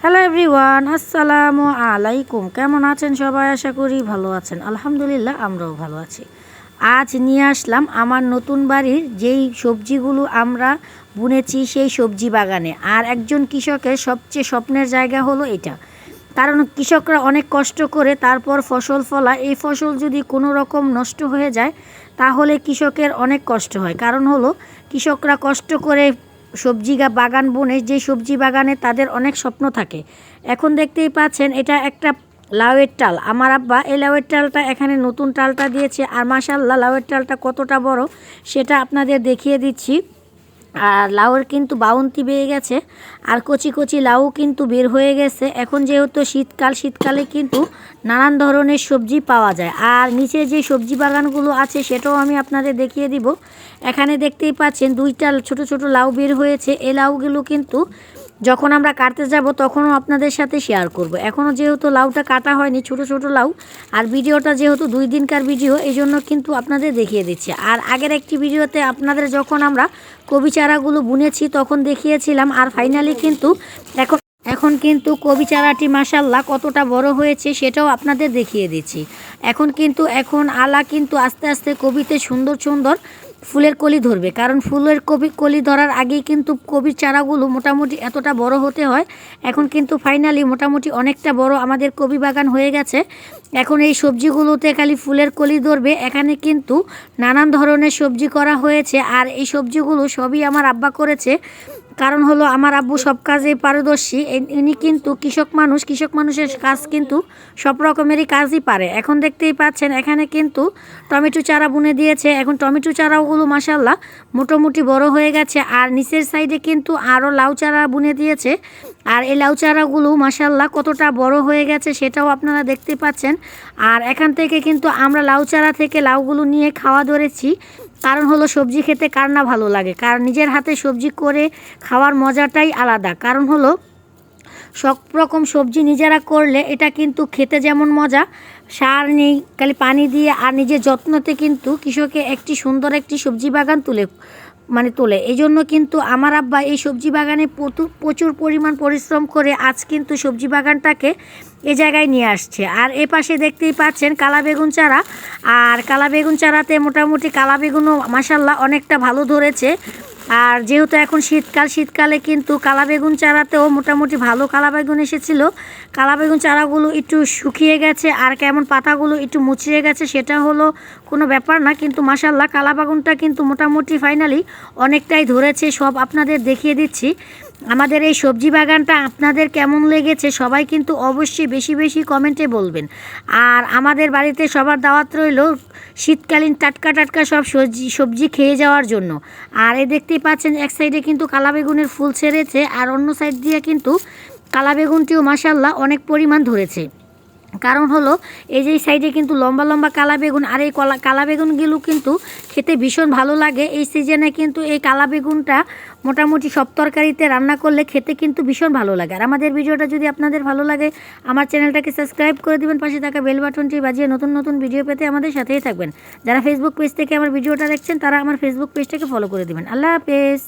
Hello everyone, আসসালামু আলাইকুম। কেমন আছেন সবাই? আশা করি ভালো আছেন। আলহামদুলিল্লাহ, আমরাও ভালো আছি। আজ নিয়ে আসলাম আমার নতুন বাড়ির যেই সবজিগুলো আমরা বুনেছি সেই সবজি বাগানে। আর একজন কৃষকের সবচেয়ে স্বপ্নের জায়গা হলো এটা। কারণ কৃষকরা অনেক কষ্ট করে তারপর ফসল ফলায়। এই ফসল যদি কোনো রকম নষ্ট হয়ে যায় তাহলে কৃষকের অনেক কষ্ট হয়। কারণ হলো কৃষকরা কষ্ট করে সবজি বাগান বুনে, যে সবজি বাগানে তাদের অনেক স্বপ্ন থাকে। এখন দেখতেই পাচ্ছেন এটা একটা লাউয়ের টাল। আমার আব্বা এই লাউয়ের টালটা এখানে নতুন টালটা দিয়েছে। আর মাশাআল্লাহ লাউয়ের টালটা কতটা বড় সেটা আপনাদের দেখিয়ে দিচ্ছি। আর লাউয়ের কিন্তু বাউন্তি বেয়ে গেছে, আর কচি কচি লাউ কিন্তু বের হয়ে গেছে। এখন যেহেতু শীতকালে কিন্তু নানান ধরনের সবজি পাওয়া যায়। আর নিচে যে সবজি বাগানগুলো আছে সেটাও আমি আপনাদের দেখিয়ে দিব। এখানে দেখতেই পাচ্ছেন দুইটা ছোট ছোট লাউ বের হয়েছে। এই লাউগুলো কিন্তু যখন আমরা কাটতে যাব তখনও আপনাদের সাথে শেয়ার করব। এখনও যেহেতু লাউটা কাটা হয়নি, ছোট ছোট লাউ, আর ভিডিওটা যেহেতু 2 দিনকার ভিডিও এই জন্য কিন্তু আপনাদের দেখিয়ে দিচ্ছি। আর আগের একটি ভিডিওতে আপনাদের যখন আমরা কবি চারাগুলো বুনেছি তখন দেখিয়েছিলাম। আর ফাইনালি কিন্তু এখন কিন্তু কবি চারাটি মাশাআল্লাহ কতটা বড় হয়েছে সেটাও আপনাদের দেখিয়ে দিচ্ছি। এখন আলা কিন্তু আস্তে আস্তে কবিতে সুন্দর সুন্দর ফুলের কলি ধরবে। কারণ ফুলের কলি ধরার আগেই কিন্তু কবির চারাগুলো মোটামুটি এতটা বড় হতে হয়। এখন কিন্তু ফাইনালি মোটামুটি অনেকটা বড় আমাদের কবি বাগান হয়ে গেছে। এখন এই সবজিগুলোতে খালি ফুলের কলি ধরবে। এখানে কিন্তু নানান ধরনের সবজি করা হয়েছে। আর এই সবজিগুলো সবই আমার আব্বা করেছে। কারণ হলো আমার আব্বু সব কাজে পারদর্শী। ইনি কিন্তু কৃষক মানুষের কাজ কিন্তু সব রকমেরই কাজই পারে। এখন দেখতেই পাচ্ছেন এখানে কিন্তু টমেটো চারা বুনে দিয়েছে। এখন টমেটো চারাগুলো মাশাআল্লাহ মোটামুটি বড় হয়ে গেছে। আর নিচের সাইডে কিন্তু আরও লাউ চারা বুনে দিয়েছে। আর এই লাউ চারাগুলো মাশাআল্লাহ কতটা বড় হয়ে গেছে সেটাও আপনারা দেখতে পাচ্ছেন। আর এখান থেকে কিন্তু আমরা লাউ চারা থেকে লাউগুলো নিয়ে খাওয়া ধরেছি। কারণ হলো সবজি খেতে কার না ভালো লাগে, কারণ নিজের হাতে সবজি করে খাওয়ার মজাটাই আলাদা। কারণ হলো সব রকম সবজি নিজেরা করলে এটা কিন্তু খেতে যেমন মজা, সার নেই, খালি পানি দিয়ে আর নিজের যত্নতে কিন্তু কৃষকে একটি সুন্দর একটি সবজি বাগান তোলে। এই জন্য কিন্তু আমার আব্বা এই সবজি বাগানে প্রচুর পরিমাণ পরিশ্রম করে আজ কিন্তু সবজি বাগানটাকে এ জায়গায় নিয়ে আসছে। আর এ পাশে দেখতেই পাচ্ছেন কালা বেগুন চারা। আর কালা বেগুন চারাতে মোটামুটি কালা বেগুনও মাশাআল্লাহ অনেকটা ভালো ধরেছে। আর যেহেতু এখন শীতকালে কিন্তু কালা বেগুন চারাতেও মোটামুটি ভালো কালা বেগুন এসেছিলো। কালা বেগুন চারাগুলো একটু শুকিয়ে গেছে আর কেমন পাতাগুলো একটু মুচড়ে গেছে, সেটা হলো কোনো ব্যাপার না। কিন্তু মাশাআল্লাহ কালা বেগুনটা কিন্তু মোটামুটি ফাইনালি অনেকটাই ধরেছে। সব আপনাদের দেখিয়ে দিচ্ছি। আমাদের এই সবজি বাগানটা আপনাদের কেমন লেগেছে সবাই কিন্তু অবশ্যই বেশি বেশি কমেন্টে বলবেন। আর আমাদের বাড়িতে সবার দাওয়াত রইল শীতকালীন টাটকা টাটকা সব সবজি খেয়ে যাওয়ার জন্য। আর এই দেখতেই পাচ্ছেন এক সাইডে কিন্তু কালা বেগুনের ফুল ছেড়েছে, আর অন্য সাইড দিয়ে কিন্তু কালা বেগুনটিও মাশাআল্লাহ অনেক পরিমাণ ধরেছে। কারণ হলো এই যে সাইডে কিন্তু লম্বা লম্বা কালা বেগুন, আর এই কালা বেগুনগুলো কিন্তু খেতে ভীষণ ভালো লাগে। এই সিজনে কিন্তু এই কালা বেগুনটা মোটামুটি সব তরকারিতে রান্না করলে খেতে কিন্তু ভীষণ ভালো লাগে। আর আমাদের ভিডিওটা যদি আপনাদের ভালো লাগে আমার চ্যানেলটাকে সাবস্ক্রাইব করে দিবেন, পাশে থাকা বেল বাটনটি বাজিয়ে নতুন নতুন ভিডিও পেতে আমাদের সাথেই থাকবেন। যারা ফেসবুক পেজ থেকে আমার ভিডিওটা দেখছেন তারা আমার ফেসবুক পেজটাকে ফলো করে দিবেন। আল্লাহ হাফেজ।